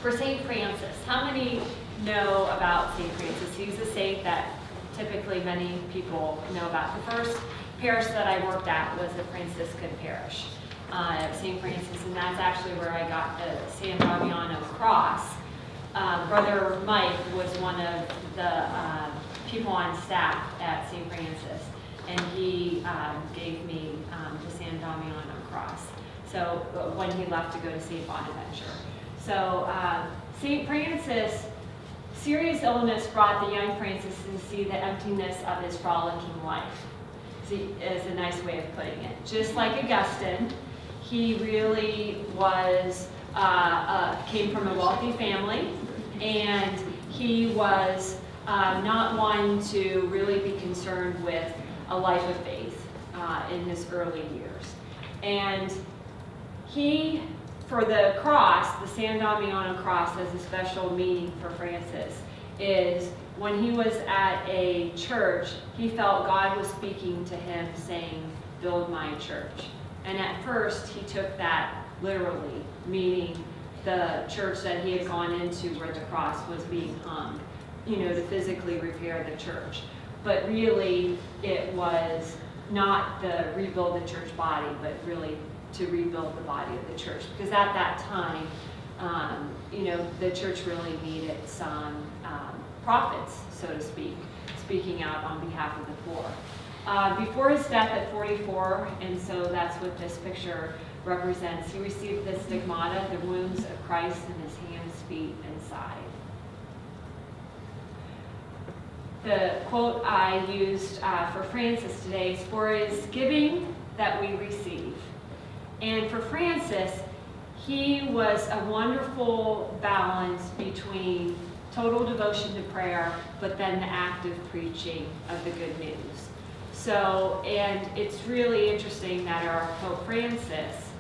For St. Francis, how many know about St. Francis? He's a saint that typically many people know about. The first parish that I worked at was a Franciscan parish of St. Francis, and that's actually where I got the San Damiano cross. Brother Mike was one of the people on staff at St. Francis, and he gave me the San Damiano cross. So when he left to go to St. Bonaventure. So St. Francis, serious illness brought the young Francis to see the emptiness of his frolicking life. Is a nice way of putting it. Just like Augustine, he really was came from a wealthy family, and he was not one to really be concerned with a life of faith in his early years. And he, for the cross, the San Damiano cross has a special meaning for Francis, is when he was at a church, he felt God was speaking to him saying, "Build my church." And at first, he took that literally, meaning the church that he had gone into where the cross was being hung, to physically repair the church. But really, it was not the rebuild the church body, but really to rebuild the body of the church. Because at that time, the church really needed some prophets, so to speak, speaking out on behalf of the poor. Before his death at 44, and so that's what this picture represents, he received the stigmata, the wounds of Christ in his hands, feet, and side. The quote I used for Francis today is, "For it is giving that we receive." And for Francis, he was a wonderful balance between total devotion to prayer, but then the active preaching of the good news. So, and it's really interesting that our Pope Francis,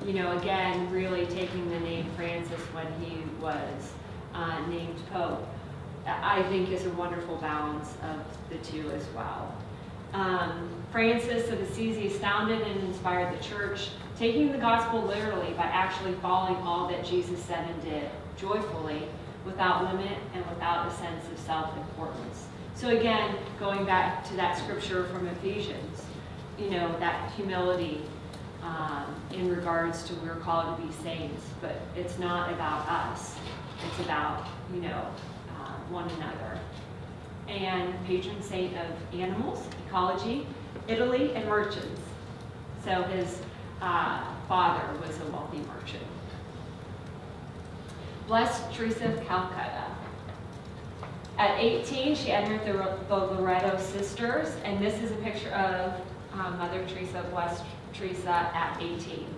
again, really taking the name Francis when he was named Pope, I think is a wonderful balance of the two as well. Francis of Assisi astounded and inspired the church, taking the gospel literally by actually following all that Jesus said and did, joyfully, without limit and without a sense of self-importance. So again, going back to that scripture from Ephesians, that humility in regards to we're called to be saints, but it's not about us. It's about, one another. And patron saint of animals, ecology, Italy, and merchants. So his father was a wealthy merchant. Blessed Teresa of Calcutta. At 18, she entered the Loretto Sisters, and this is a picture of Mother Teresa, Blessed Teresa, at 18.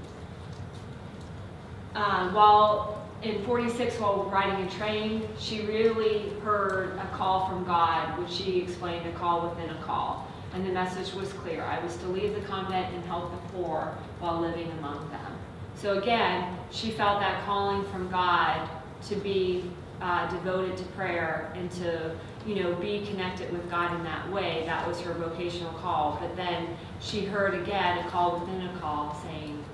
While in 46, while riding a train, she really heard a call from God, which she explained, a call within a call. And the message was clear. I was to leave the convent and help the poor while living among them. So again, she felt that calling from God to be devoted to prayer and to, be connected with God in that way. That was her vocational call. But then she heard again a call within a call saying,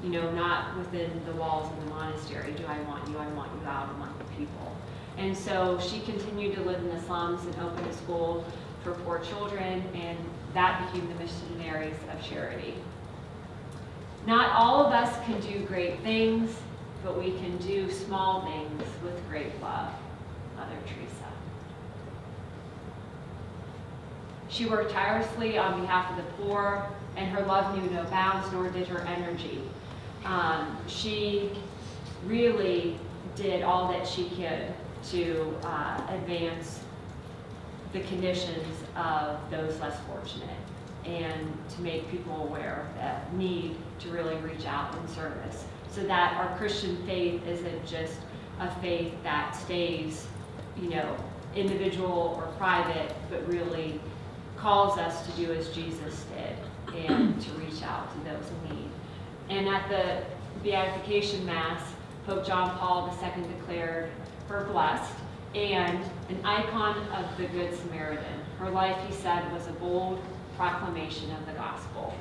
not within the walls of the monastery do I want you out among the people. And so she continued to live in the slums and opened a school for poor children, and that became the Missionaries of Charity. Not all of us can do great things, but we can do small things with great love. Mother Teresa. She worked tirelessly on behalf of the poor, and her love knew no bounds, nor did her energy. She really did all that she could to advance the conditions of those less fortunate and to make people aware of that need to really reach out in service, so that our Christian faith isn't just a faith that stays, individual or private, but really calls us to do as Jesus did and to reach out to those in need. And at the Beatification Mass, Pope John Paul II declared her blessed and an icon of the Good Samaritan. Her life, he said, was a bold proclamation of the gospel.